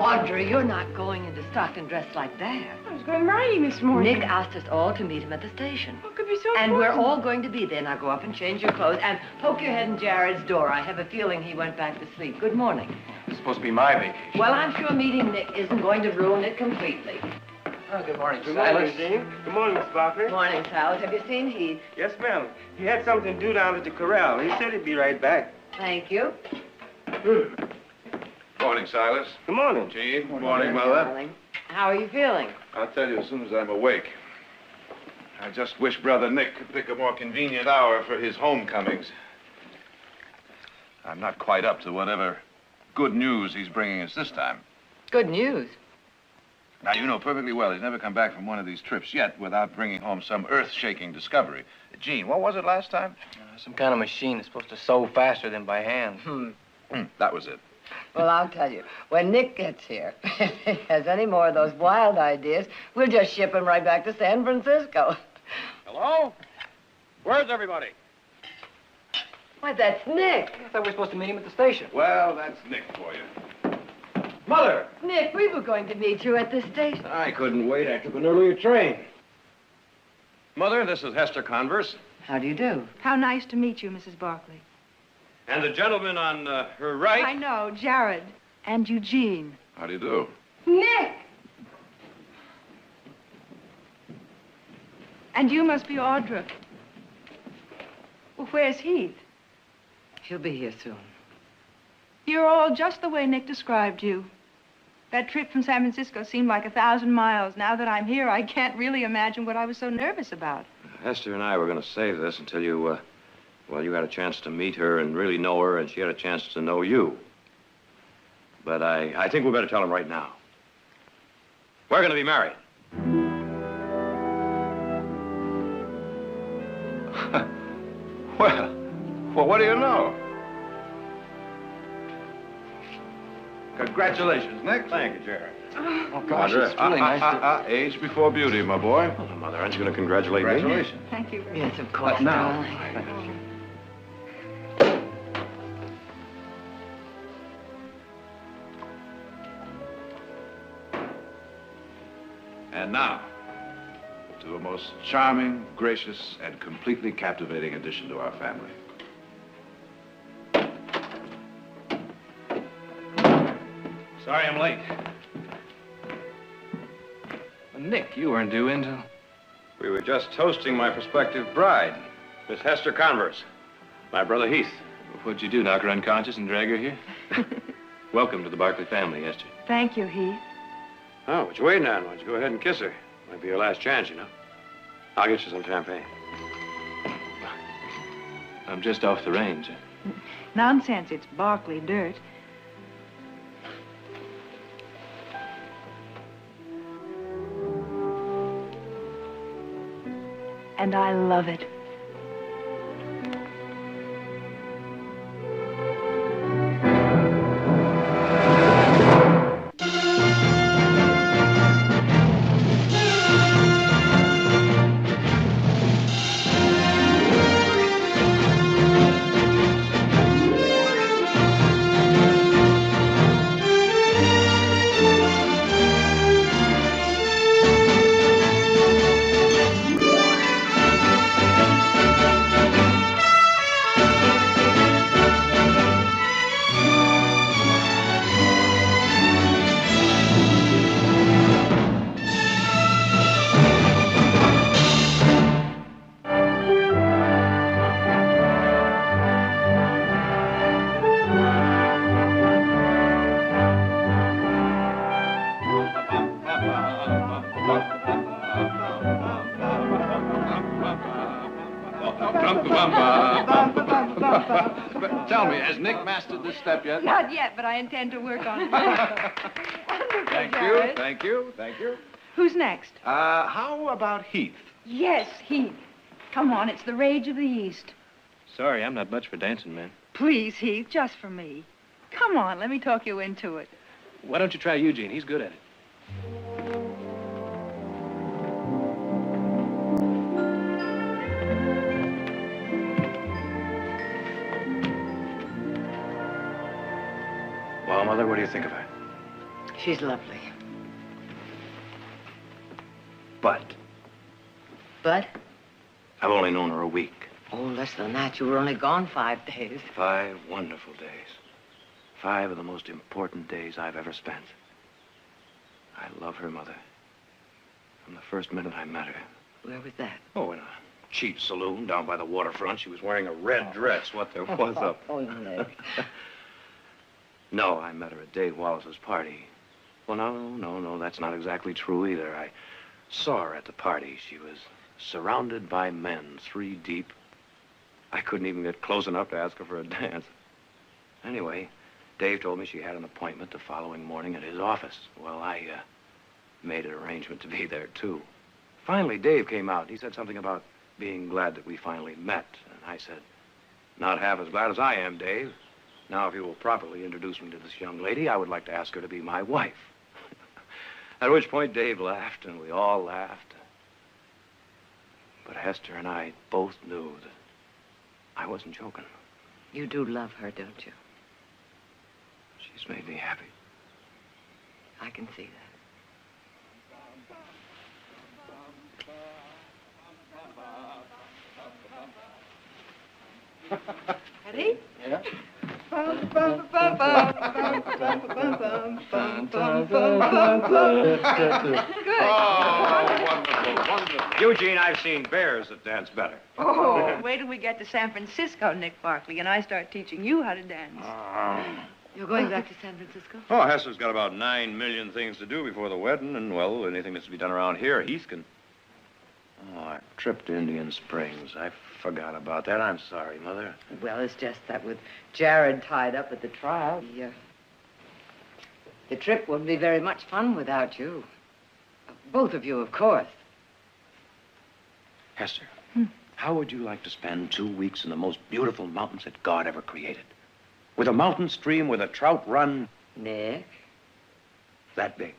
Audrey, you're not going into Stockton dressed like that. I was going riding this morning. Nick asked us all to meet him at the station. What could be so And important? we're all going to be there. Now go up and change your clothes and poke your head in Jared's door. I have a feeling he went back to sleep. Good morning. It's supposed to be my vacation. Well, I'm sure meeting Nick isn't going to ruin it completely. Oh, good morning, Good Silas. morning, Jean. Good morning, Miss Barkley. Good morning, Silas. Have you seen Heath? Yes, ma'am. He had something to do down at the corral. He said he'd be right back. Thank you. Morning, Silas. Good morning. Jean. Good morning, Mother. Darling. How are you feeling? I'll tell you as soon as I'm awake. I just wish Brother Nick could pick a more convenient hour for his homecomings. I'm not quite up to whatever good news he's bringing us this time. Good news. Now, you know perfectly well he's never come back from one of these trips yet without bringing home some earth-shaking discovery. Jean, what was it last time? Some kind of machine that's supposed to sew faster than by hand. That was it. Well, I'll tell you, when Nick gets here, if he has any more of those wild ideas, we'll just ship him right back to San Francisco. Hello? Where's everybody? Why, that's Nick. I thought we were supposed to meet him at the station. Well, that's Nick for you. Mother! Nick, we were going to meet you at the station. I couldn't wait. I took an earlier train. Mother, this is Hester Converse. How do you do? How nice to meet you, Mrs. Barkley. And the gentleman on her right. I know, Jared. And Eugene. How do you do? Nick! And you must be Audra. Well, where's Heath? He'll be here soon. You're all just the way Nick described you. That trip from San Francisco seemed like 1,000 miles. Now that I'm here, I can't really imagine what I was so nervous about. Hester and I were going to save this until you, well, you had a chance to meet her and really know her, and she had a chance to know you. But I think we better tell him right now. We're going to be married. Well, what do you know? Congratulations, Nick. Thank you, Jared. Oh, gosh, it's really nice to... Age before beauty, my boy. Well, Mother, aren't you going to congratulate me? Congratulations. Thank you. Yes, of course. But now... darling. And now, to a most charming, gracious, and completely captivating addition to our family. Sorry I'm late. Nick, you weren't due until... We were just toasting my prospective bride, Miss Hester Converse. My brother Heath. What'd you do, knock her unconscious and drag her here? Welcome to the Barkley family, Hester. Thank you, Heath. Oh, what you waiting on? Why don't you go ahead and kiss her? Might be your last chance, you know. I'll get you some champagne. I'm just off the range. Nonsense, it's Barkley dirt. And I love it. Tell me, has Nick mastered this step yet? Not yet, but I intend to work on it. Wonderful, Thank you, Jared. thank you, thank you. Who's next? How about Heath? Yes, Heath. Come on, it's the rage of the East. Sorry, I'm not much for dancing, man. Please, Heath, just for me. Come on, let me talk you into it. Why don't you try Eugene? He's good at it. Well, Mother, what do you think of her? She's lovely. But But, I've only known her a week. oh, less than that. You were only gone 5 days. 5 wonderful days. 5 of the most important days I've ever spent. I love her, Mother. From the first minute I met her. Where was that? Oh, in a cheap saloon down by the waterfront. She was wearing a red dress. What there was up. Oh, Nick. No, I met her at Dave Wallace's party. Well, no, that's not exactly true either. I saw her at the party. She was surrounded by men, 3 deep. I couldn't even get close enough to ask her for a dance. Anyway, Dave told me she had an appointment the following morning at his office. Well, I made an arrangement to be there, too. Finally, Dave came out. He said something about being glad that we finally met. And I said, not half as glad as I am, Dave. Now, if you will properly introduce me to this young lady, I would like to ask her to be my wife. At which point, Dave laughed, and we all laughed. But Hester and I both knew that I wasn't joking. You do love her, don't you? She's made me happy. I can see that. Ready? Yeah? Good. Oh, wonderful, wonderful. Eugene, I've seen bears that dance better. Oh, wait till we get to San Francisco, Nick Barkley, and I start teaching you how to dance. You're going back to San Francisco? Oh, Hester's got about 9 million things to do before the wedding, and, well, anything that's to be done around here, Heath can... Oh, our trip to Indian Springs. I forgot about that. I'm sorry, Mother. Well, it's just that with Jared tied up at the trial, the trip wouldn't be very much fun without you. Both of you, of course. Hester, how would you like to spend 2 weeks in the most beautiful mountains that God ever created? With a mountain stream where the trout run Nick? that big.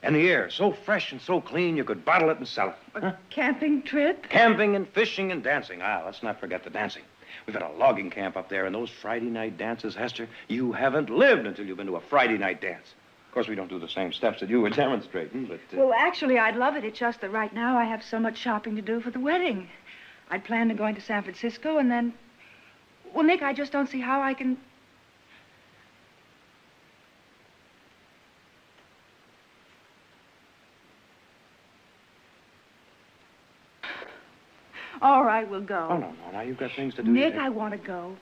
And the air so fresh and so clean you could bottle it and sell it. A camping trip? Camping and fishing and dancing. Let's not forget the dancing. We've got a logging camp up there, and those Friday night dances, Hester, you haven't lived until you've been to a Friday night dance. Of course, we don't do the same steps that you were demonstrating, but... Well, actually, I'd love it. It's just that right now I have so much shopping to do for the wedding. I'd planned on going to San Francisco, and then... Well, Nick, I just don't see how I can... All right, we'll go. Oh, no. Now you've got things to do. Nick, I want to go.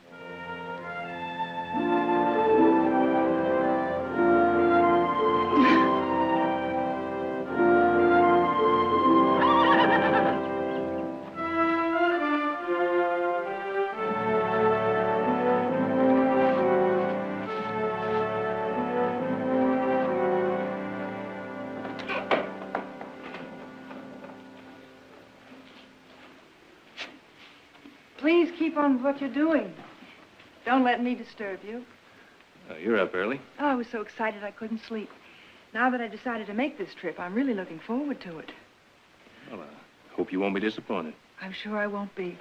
Please keep on with what you're doing. Don't let me disturb you. You're up early. Oh, I was so excited I couldn't sleep. Now that I decided to make this trip, I'm really looking forward to it. Well, I hope you won't be disappointed. I'm sure I won't be.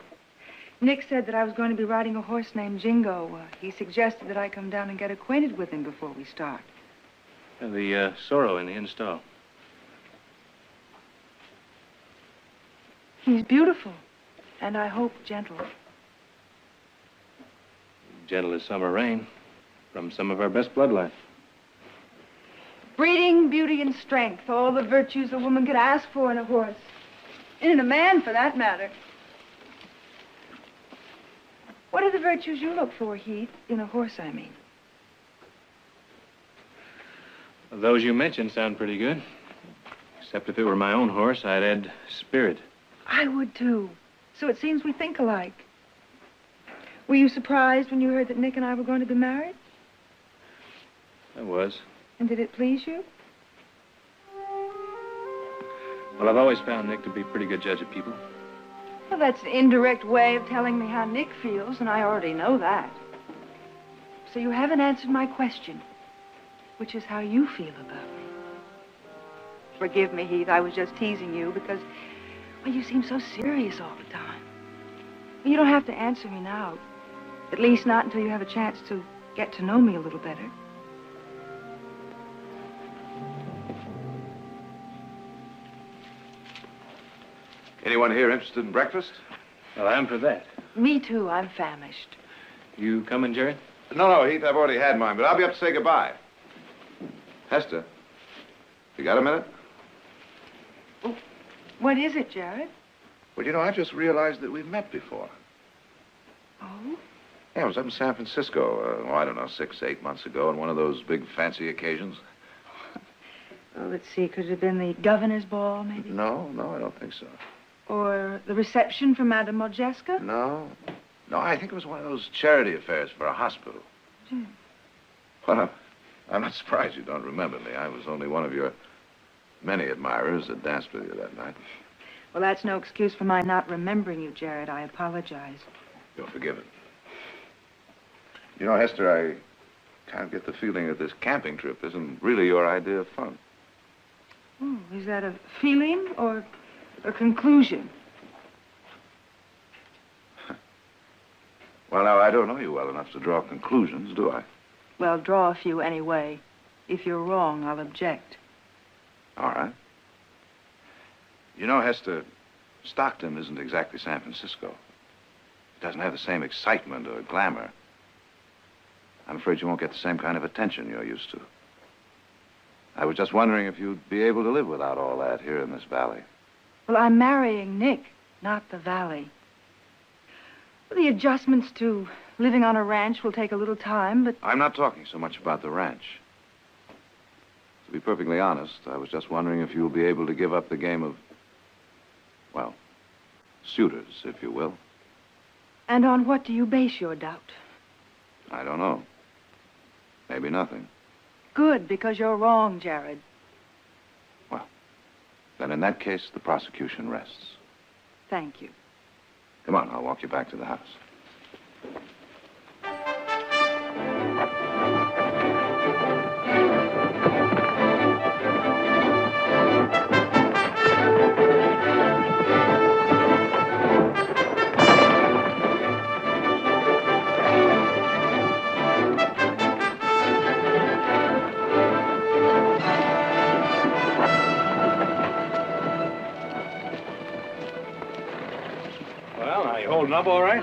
Nick said that I was going to be riding a horse named Jingo. He suggested that I come down and get acquainted with him before we start. The sorrel in the inn stall. He's beautiful, and I hope gentle. Gentle as summer rain from some of our best bloodline. Breeding, beauty, and strength, all the virtues a woman could ask for in a horse. And in a man, for that matter. What are the virtues you look for, Heath? In a horse, I mean. Those you mentioned sound pretty good. Except if it were my own horse, I'd add spirit. I would, too. So it seems we think alike. Were you surprised when you heard that Nick and I were going to be married? I was. And did it please you? Well, I've always found Nick to be a pretty good judge of people. Well, that's an indirect way of telling me how Nick feels, and I already know that. So you haven't answered my question, which is how you feel about me. Forgive me, Heath, I was just teasing you because, well, you seem so serious all the time. You don't have to answer me now. At least not until you have a chance to get to know me a little better. Anyone here interested in breakfast? Well, I'm for that. Me too. I'm famished. You coming, Jared? No, Heath, I've already had mine, but I'll be up to say goodbye. Hester, you got a minute? Oh, what is it, Jared? Well, you know, I just realized that we've met before. Oh? Yeah, I was up in San Francisco, I don't know, 6, 8 months ago on one of those big fancy occasions. Well, let's see. Could it have been the governor's ball, maybe? No, I don't think so. Or the reception for Madame Modjeska? No, I think it was one of those charity affairs for a hospital. Hmm. Well, I'm not surprised you don't remember me. I was only one of your many admirers that danced with you that night. Well, that's no excuse for my not remembering you, Jared. I apologize. You're forgiven. You know, Hester, I kind of get the feeling that this camping trip isn't really your idea of fun. Oh, is that a feeling or a conclusion? Well, now, I don't know you well enough to draw conclusions, do I? Well, draw a few anyway. If you're wrong, I'll object. All right. You know, Hester, Stockton isn't exactly San Francisco. It doesn't have the same excitement or glamour. I'm afraid you won't get the same kind of attention you're used to. I was just wondering if you'd be able to live without all that here in this valley. Well, I'm marrying Nick, not the valley. Well, the adjustments to living on a ranch will take a little time, but... I'm not talking so much about the ranch. To be perfectly honest, I was just wondering if you'll be able to give up the game of, well, suitors, if you will. And on what do you base your doubt? I don't know. Maybe nothing. Good, because you're wrong, Jared. Well, then in that case, the prosecution rests. Thank you. Come on, I'll walk you back to the house. Well, now, you holding up all right?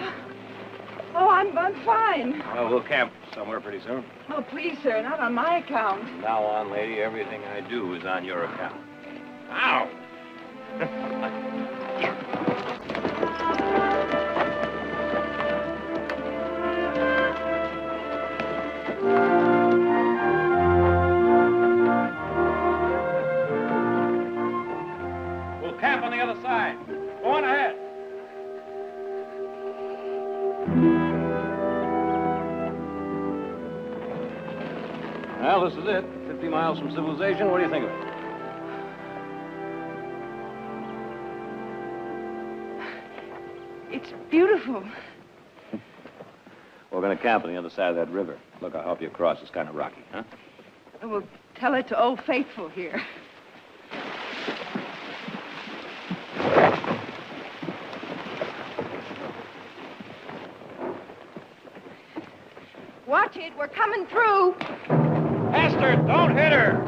Oh, I'm fine. Well, we'll camp somewhere pretty soon. Oh, please, sir, not on my account. From now on, lady, everything I do is on your account. Ow! We'll camp on the other side. Go on ahead. Well, this is it. 50 miles from civilization. What do you think of it? It's beautiful. We're going to camp on the other side of that river. Look, I'll help you across. It's kind of rocky, huh? We'll tell it to Old Faithful here. Watch it, we're coming through. Hester, don't hit her!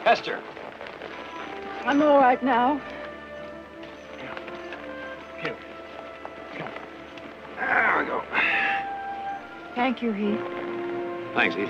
Hester! I'm all right now. Here. There we go. Thank you, Heath. Thanks, Heath.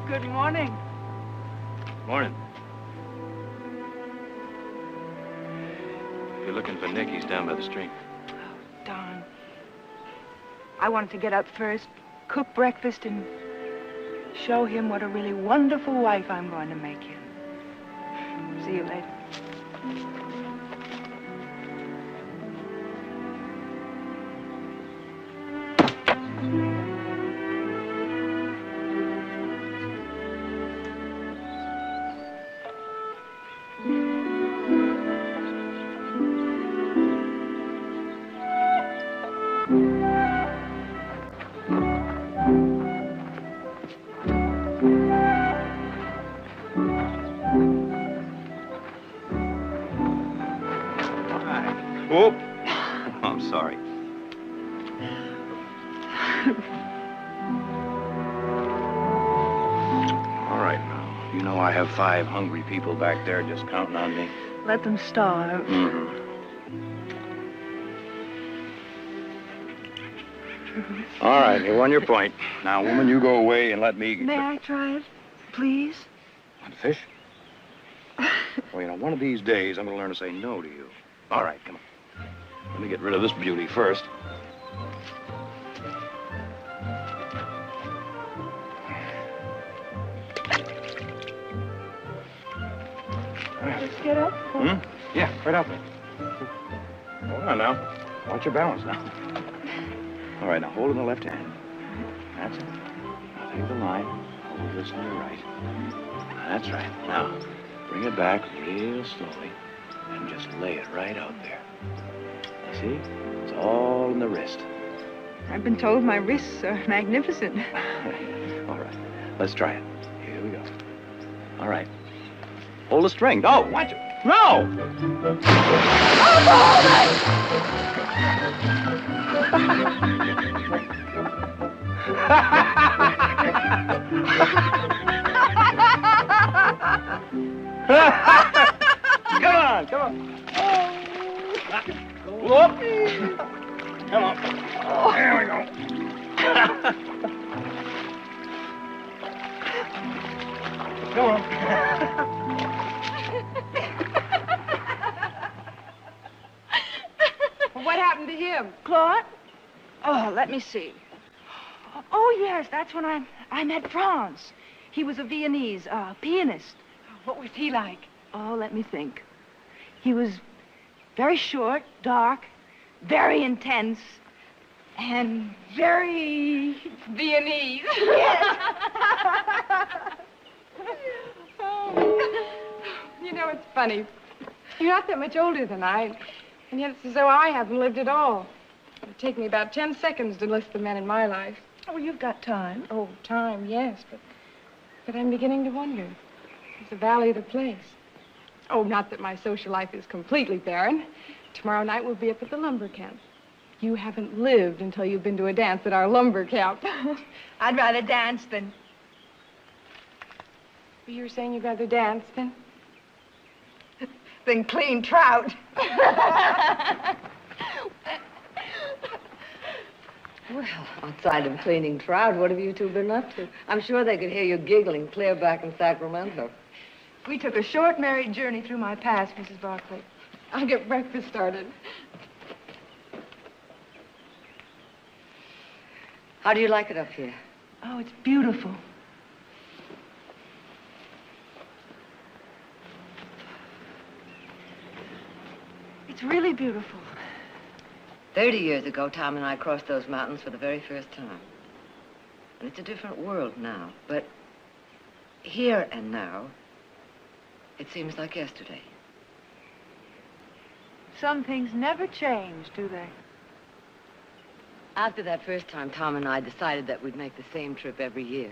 Good morning. Morning. If you're looking for Nick, he's down by the stream. Darn. I wanted to get up first, cook breakfast, and show him what a really wonderful wife I'm going to make him. See you later. Whoop. I'm sorry. All right, now. You know I have 5 hungry people back there just counting on me. Let them starve. Mm-hmm. All right, you won your point. Now, woman, you go away and let me... May I try it, please? Want fish? Well, you know, one of these days, I'm going to learn to say no to you. All right, come on. Let me get rid of this beauty first. Let's get up. Hmm? Yeah, right out there. Hold on now. Watch your balance now. All right, now hold in the left hand. That's it. Now take the line. Hold this on your right. That's right. Now, bring it back real slowly and just lay it right out there. See? It's all in the wrist. I've been told my wrists are magnificent. All right. Let's try it. Here we go. All right. Hold the string. No, watch it. No! Come on, come on. Whoop. Come on. There we go. Come on. What happened to him? Claude? Oh, let me see. Oh, yes, that's when I met Franz. He was a Viennese pianist. What was he like? Oh, let me think. He was very short, dark, very intense, and very Viennese. Yes. You know, it's funny. You're not that much older than I, and yet it's as though I haven't lived at all. It would take me about 10 seconds to list the men in my life. Oh, you've got time. Oh, time, yes, but I'm beginning to wonder. Is the valley the place? Oh, not that my social life is completely barren. Tomorrow night we'll be up at the lumber camp. You haven't lived until you've been to a dance at our lumber camp. I'd rather dance than... You were saying you'd rather dance than clean trout. Well, outside of cleaning trout, what have you two been up to? I'm sure they could hear you giggling clear back in Sacramento. We took a short married journey through my past, Mrs. Barclay. I'll get breakfast started. How do you like it up here? Oh, it's beautiful. It's really beautiful. 30 years ago, Tom and I crossed those mountains for the very first time. And it's a different world now. But here and now, it seems like yesterday. Some things never change, do they? After that first time, Tom and I decided that we'd make the same trip every year.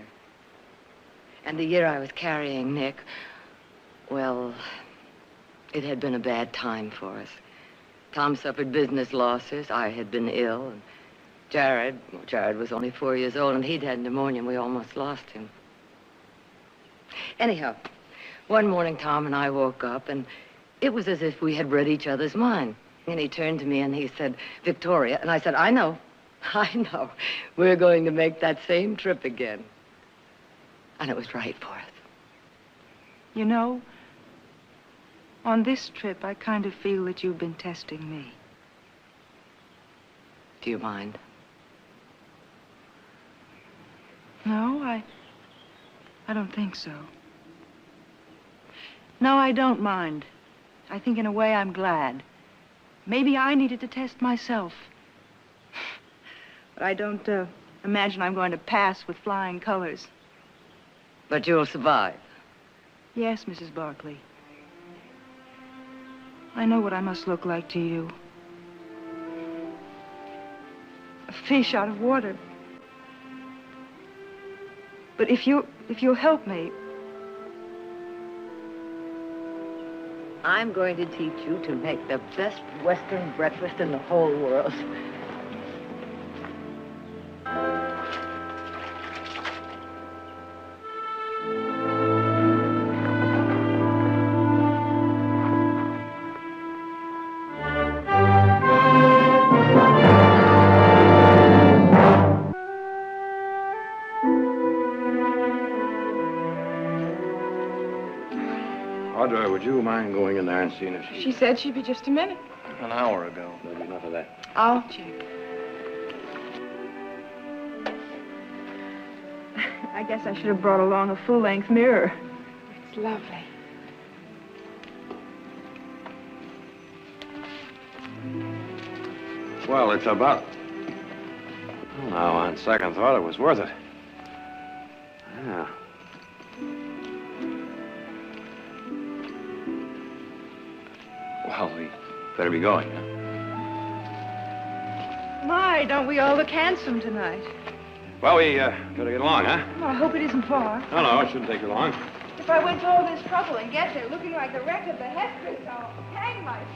And the year I was carrying Nick, well, it had been a bad time for us. Tom suffered business losses. I had been ill. And Jared was only 4 years old, and he'd had pneumonia, and we almost lost him. Anyhow, one morning, Tom and I woke up, and it was as if we had read each other's mind. And he turned to me, and he said, Victoria, and I said, I know. We're going to make that same trip again. And it was right for us. You know, on this trip, I kind of feel that you've been testing me. Do you mind? No, I don't think so. No, I don't mind. I think in a way I'm glad. Maybe I needed to test myself. But I don't imagine I'm going to pass with flying colors. But you'll survive. Yes, Mrs. Barkley. I know what I must look like to you. A fish out of water. But if you'll help me, I'm going to teach you to make the best Western breakfast in the whole world. Audra, would you mind going in there and seeing if She said she'd be just a minute. An hour ago. There'll be enough of that. I'll check. I guess I should have brought along a full-length mirror. It's lovely. Well, it's about... Well, now, on second thought, it was worth it. Yeah. Well, we better be going, huh? My, don't we all look handsome tonight? Well, we better get along, huh? Well, I hope it isn't far. No, it shouldn't take you long. If I went to all this trouble and get there looking like the wreck of the Hesperus, I'll hang myself.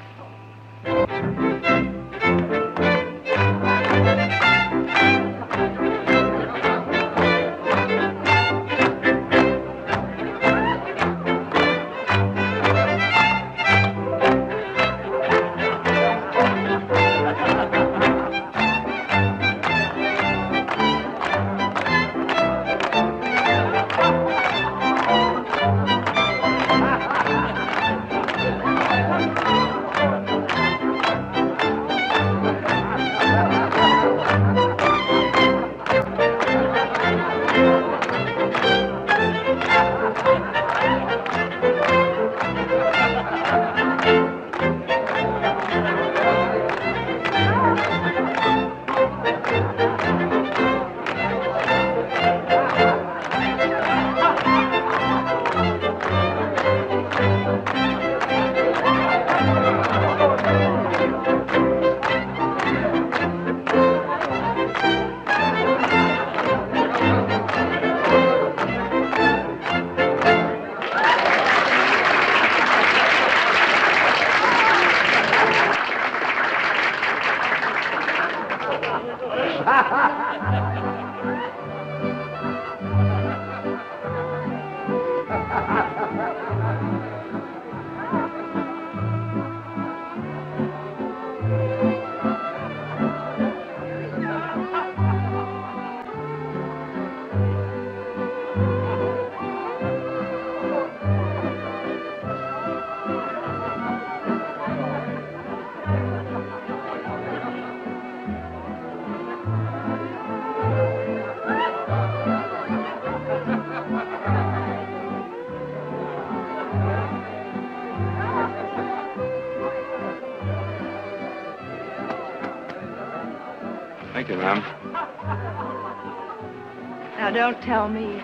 Now, don't tell me.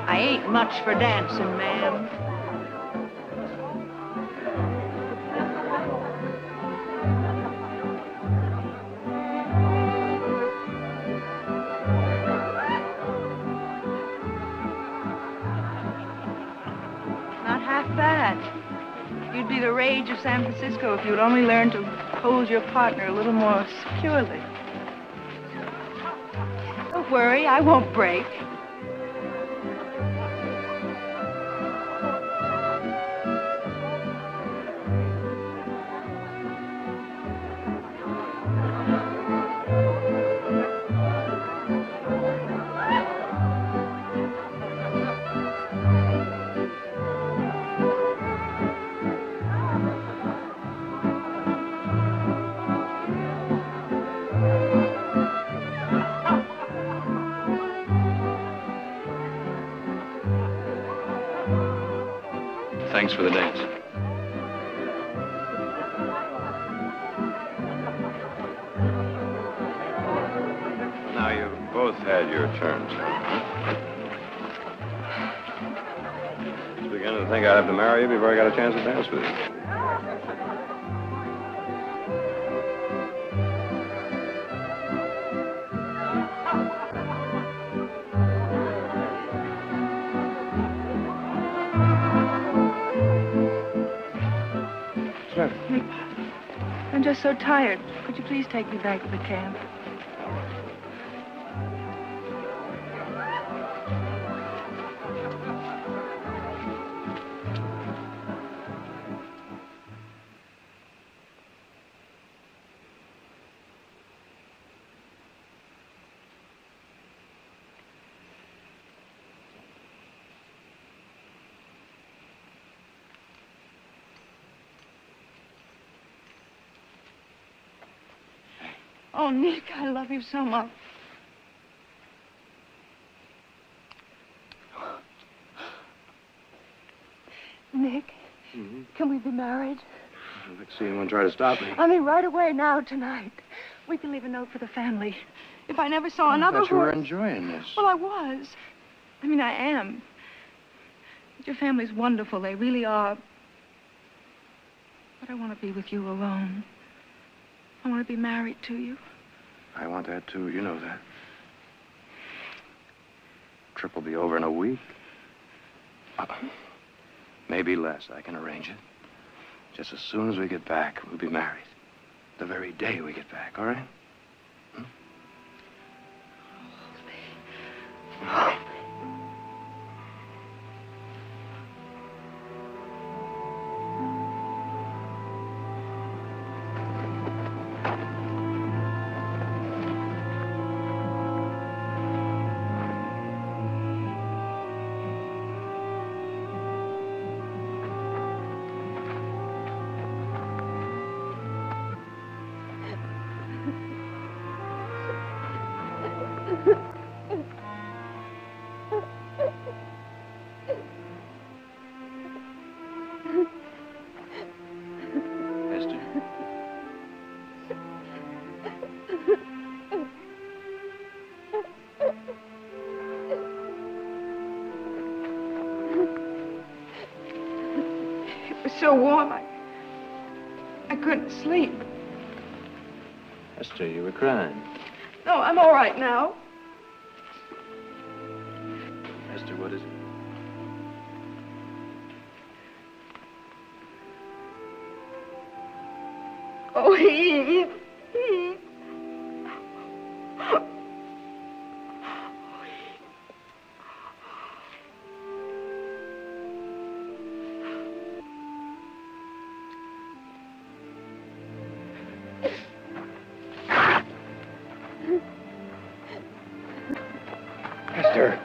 I ain't much for dancing, ma'am. Not half bad. You'd be the rage of San Francisco if you'd only learn to hold your partner a little more securely. Don't worry, I won't break. Thanks for the dance. Now you've both had your turns. I was beginning to think I'd have to marry you before I got a chance to dance with you. Nick, I'm just so tired. Could you please take me back to the camp? Oh, Nick, I love you so much. Nick, can we be married? I'd like to see anyone try to stop me. I mean, right away now, tonight. We can leave a note for the family. If I never saw another I thought you were horse- enjoying this. Well, I was. I mean, I am. But your family's wonderful. They really are. But I want to be with you alone. I want to be married to you. I want that, too. You know that. Trip will be over in a week. Maybe less. I can arrange it. Just as soon as we get back, we'll be married. The very day we get back, all right? So warm, I couldn't sleep. Esther, you were crying. No, I'm all right now. Esther, what is it? Oh, he. Esther.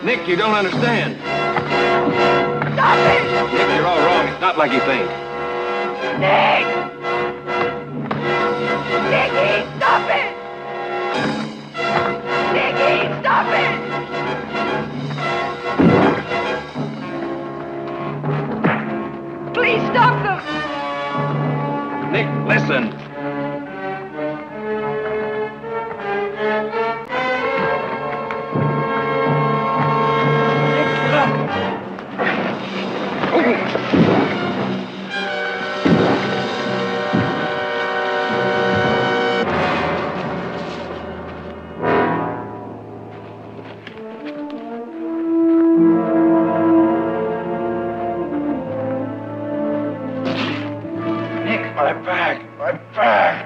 Nick, you don't understand. Stop it! Nick, you're all wrong. It's not like you think. Nick! Nicky, stop it! Nicky, stop it! Please stop them! Nick, listen. My bag.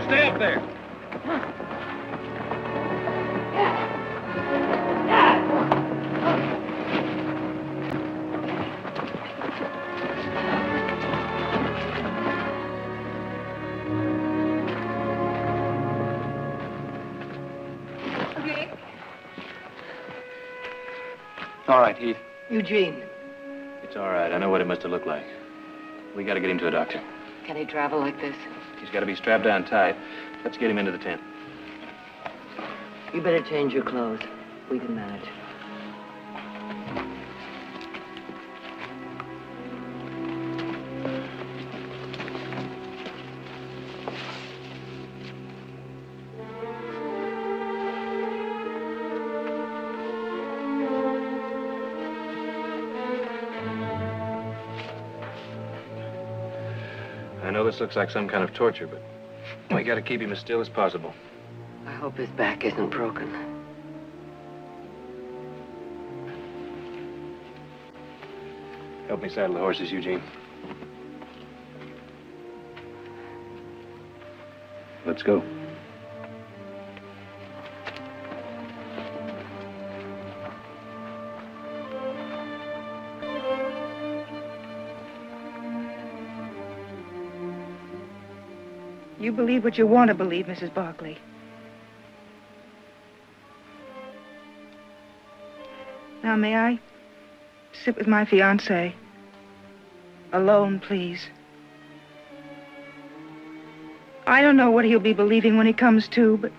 Stay up there. All right, Heath. Eugene, It's all right. I know what it must have looked like. We got to get him to a doctor. can he travel like this? He's got to be strapped down tight. Let's get him into the tent. You better change your clothes. We can manage. I know this looks like some kind of torture, but we got to keep him as still as possible. I hope his back isn't broken. Help me saddle the horses, Eugene. Let's go. You believe what you want to believe, Mrs. Barkley. Now, may I sit with my fiancé? Alone, please. I don't know what he'll be believing when he comes to, but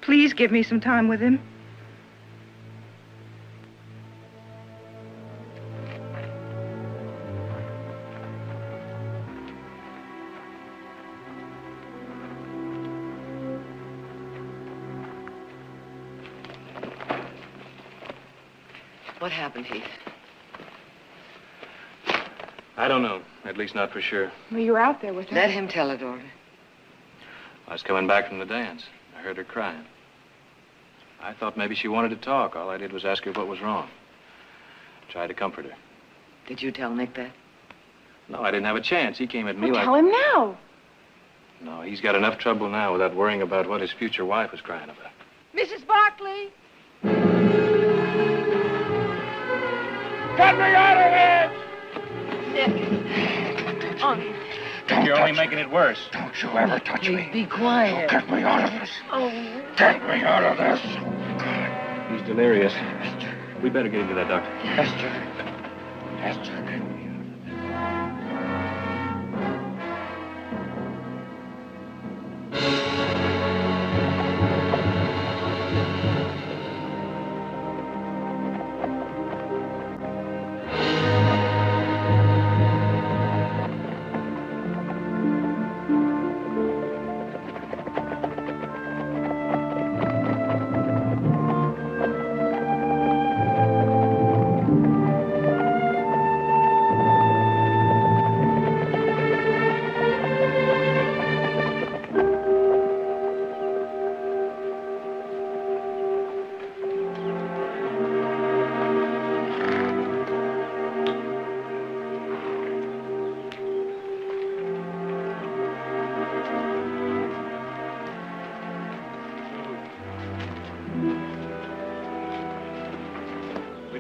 please give me some time with him. What happened, Heath? I don't know. At least not for sure. Well, you were out there with her. Let him tell it, Order. I was coming back from the dance. I heard her crying. I thought maybe she wanted to talk. All I did was ask her what was wrong. Tried to comfort her. Did you tell Nick that? No, I didn't have a chance. He came at me Well, like... tell him now. No, he's got enough trouble now without worrying about what his future wife was crying about. Mrs. Barkley! Get me out of here! You're only making it worse. Don't you ever touch me. Be quiet. Get me out of this. Get me out of this. He's delirious. We better get him to that doctor. Esther. Esther.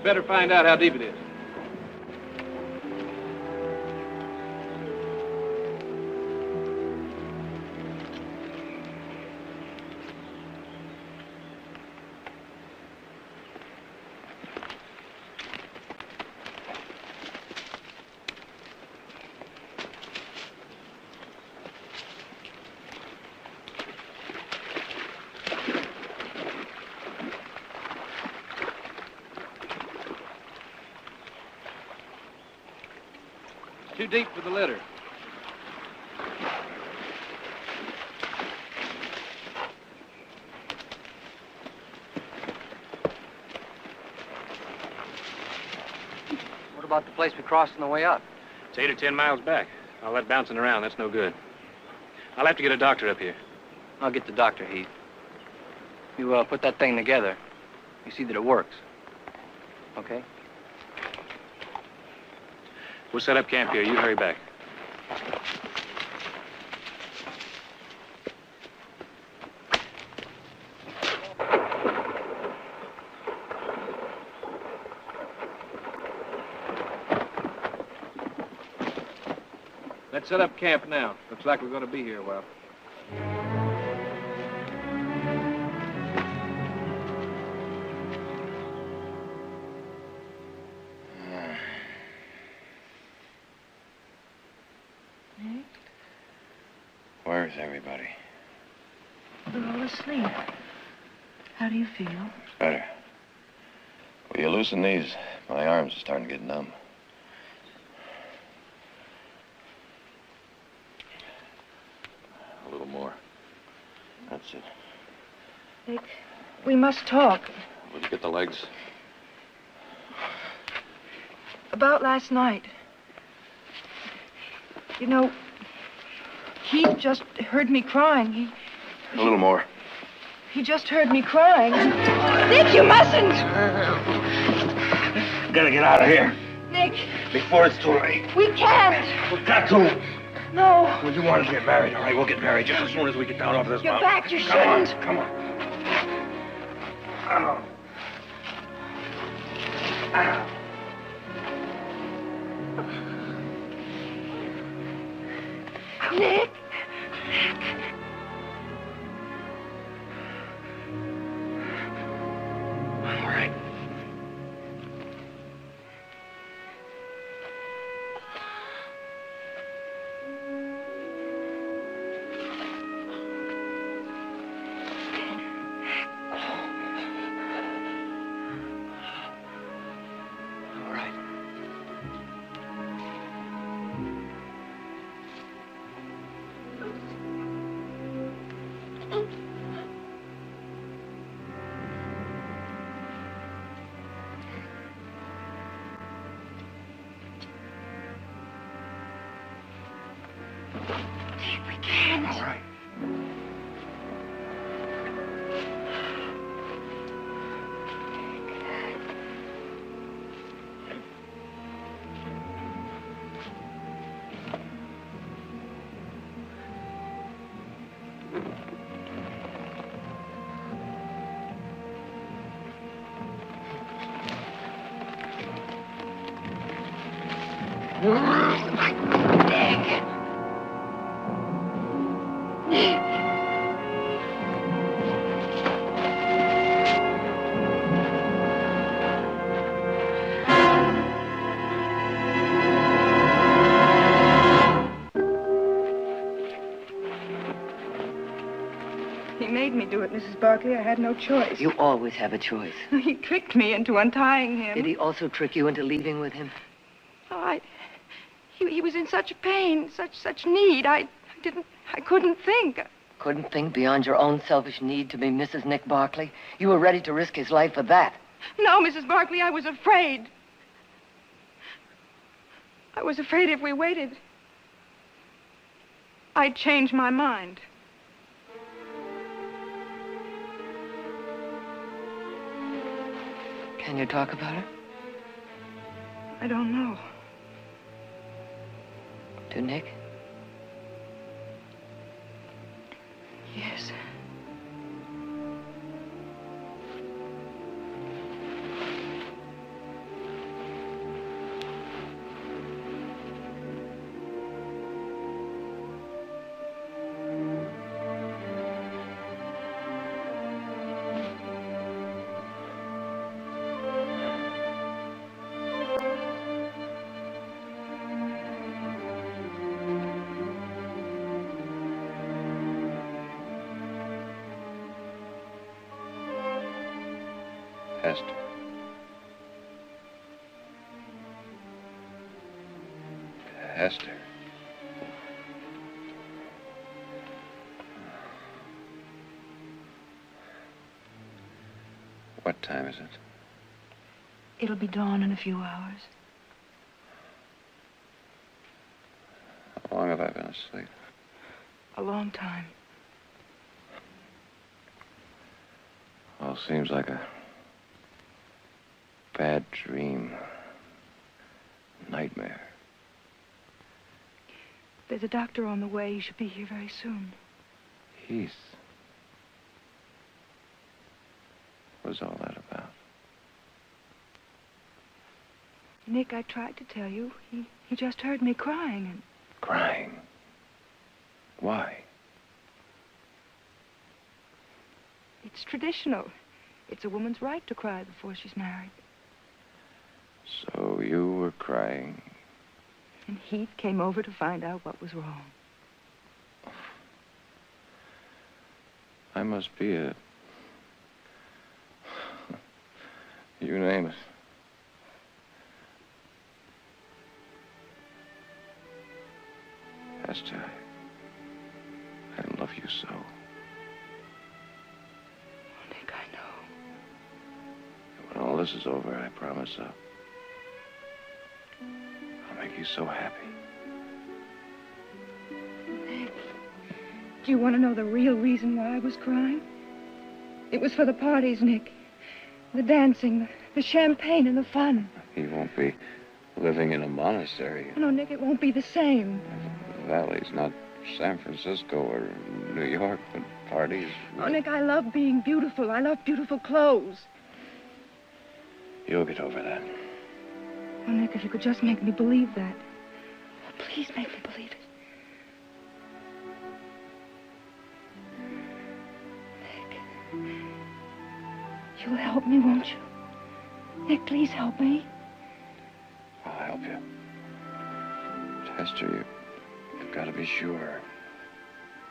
better find out how deep it is. Too deep for the litter. What about the place we crossed on the way up? It's 8 or 10 miles back. All that bouncing around, that's no good. I'll have to get a doctor up here. I'll get the doctor, Heath. You put that thing together. You see that it works. Okay? We'll set up camp here. You hurry back. Let's set up camp now. Looks like we're going to be here a while. Where's everybody? They're all asleep. How do you feel? Better. Will you loosen these? My arms are starting to get numb. A little more. That's it. Nick, we must talk. Will you get the legs? About last night. You know, Heath just heard me crying. A little more. He just heard me crying. Nick, you mustn't! Gotta get out of here Nick, before it's too late. we can't. We've got to. No. Well, you want to get married, all right? We'll get married just as soon as we get down off this You're mountain. back, you Come shouldn't. on, come on. Ow. Ow. Nick. All right. All right. We can't. All right. He made me do it, Mrs. Barkley. I had no choice. You always have a choice. He tricked me into untying him. Did he also trick you into leaving with him? Oh, he was in such pain, such need. I couldn't think. Couldn't think beyond your own selfish need to be Mrs. Nick Barkley? You were ready to risk his life for that. No, Mrs. Barkley, I was afraid. I was afraid if we waited, I'd change my mind. Can you talk about it? I don't know. To Nick? Yes. Hester. Hester. What time is it? It'll be dawn in a few hours. How long have I been asleep? A long time. Well, seems like a bad dream. Nightmare. There's a doctor on the way. He should be here very soon. Heath. What's all that about? Nick, I tried to tell you. He just heard me crying and... Crying? Why? It's traditional. It's a woman's right to cry before she's married. So you were crying. And Heath came over to find out what was wrong. I must be a... You name it. Hester, I love you so. Nick, I know. When all this is over, I promise I'll make you so happy. Nick, do you want to know the real reason why I was crying? It was for the parties, Nick. The dancing, the champagne, and the fun. He won't be living in a monastery. No, Nick, it won't be the same. The Valley's not San Francisco or New York, but parties. Oh, Nick, I love being beautiful. I love beautiful clothes. You'll get over that. Oh, Nick, if you could just make me believe that. Oh, please make me believe it. Nick, you'll help me, won't you? Nick, please help me. I'll help you. But Hester, you've got to be sure.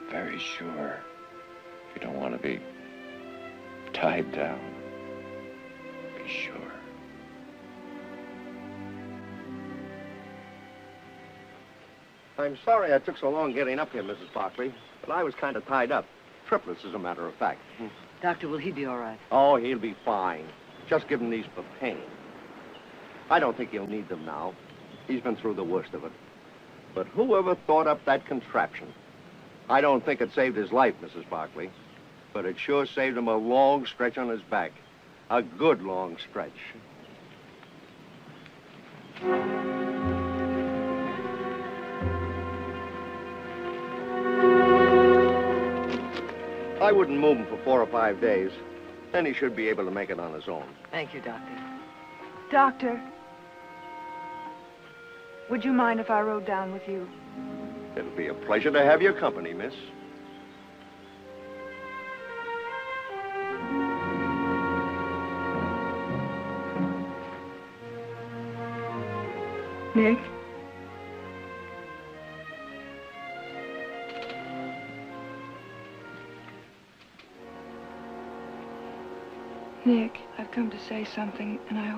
Very sure. You don't want to be tied down. Be sure. I'm sorry I took so long getting up here, Mrs. Barkley, but I was kind of tied up. Triplets, as a matter of fact. Doctor, will he be all right? Oh, he'll be fine. Just give him these for pain. I don't think he'll need them now. He's been through the worst of it. But whoever thought up that contraption? I don't think it saved his life, Mrs. Barkley, but it sure saved him a long stretch on his back. A good long stretch. I wouldn't move him for 4 or 5 days. Then he should be able to make it on his own. Thank you, Doctor. Doctor, would you mind if I rode down with you? It'll be a pleasure to have your company, miss. Nick? Nick, I've come to say something, and I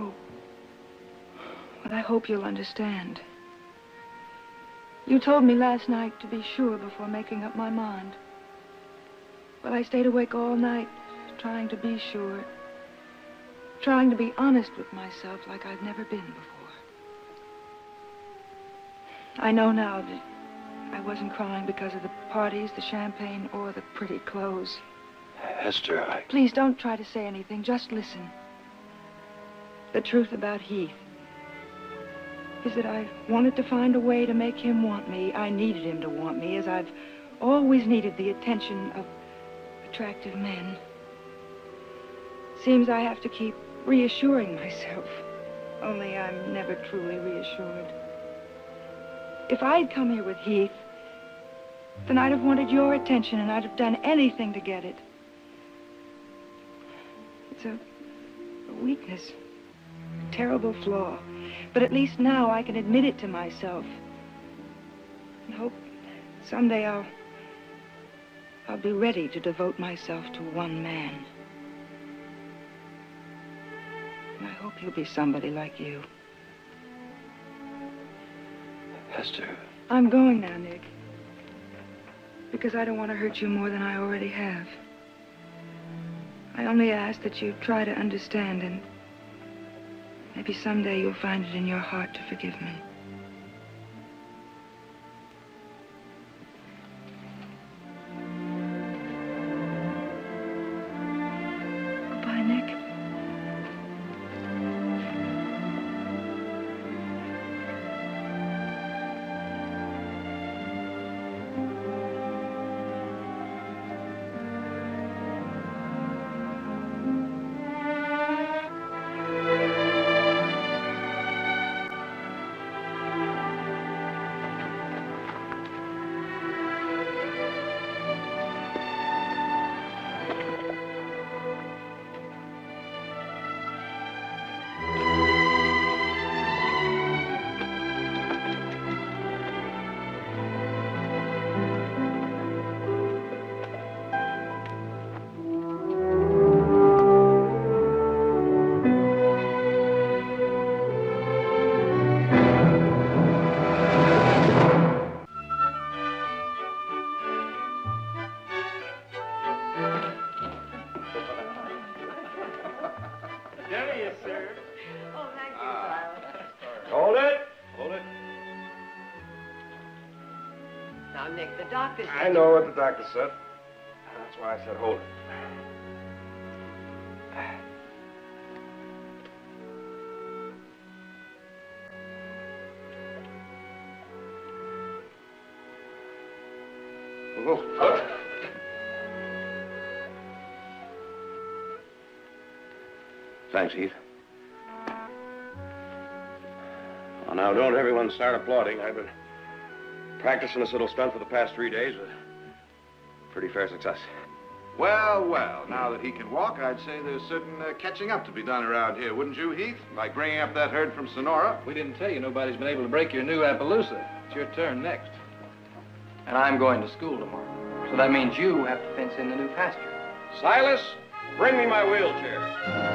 hope you'll understand. You told me last night to be sure before making up my mind. But I stayed awake all night, trying to be sure. Trying to be honest with myself like I've never been before. I know now that I wasn't crying because of the parties, the champagne, or the pretty clothes. Hester, Please don't try to say anything. Just listen. The truth about Heath is that I wanted to find a way to make him want me. I needed him to want me, as I've always needed the attention of attractive men. Seems I have to keep reassuring myself, only I'm never truly reassured. If I'd come here with Heath, then I'd have wanted your attention, and I'd have done anything to get it. It's a weakness, a terrible flaw. But at least now I can admit it to myself. And hope someday I'll be ready to devote myself to one man. And I hope you'll be somebody like you. Hester. I'm going now, Nick. Because I don't want to hurt you more than I already have. I only ask that you try to understand, and maybe someday you'll find it in your heart to forgive me. Goodbye, Nick. Now, Nick, the doctor said... I know what the doctor said. That's why I said hold it. Oh. Thanks, Heath. Well, now, don't everyone start applauding. I've been practicing this little stunt for the past 3 days with pretty fair success. Well, well, now that he can walk, I'd say there's certain catching up to be done around here, wouldn't you, Heath? Like bringing up that herd from Sonora. We didn't tell you nobody's been able to break your new Appaloosa. It's your turn next. And I'm going to school tomorrow. So that means you have to fence in the new pasture. Silas, bring me my wheelchair.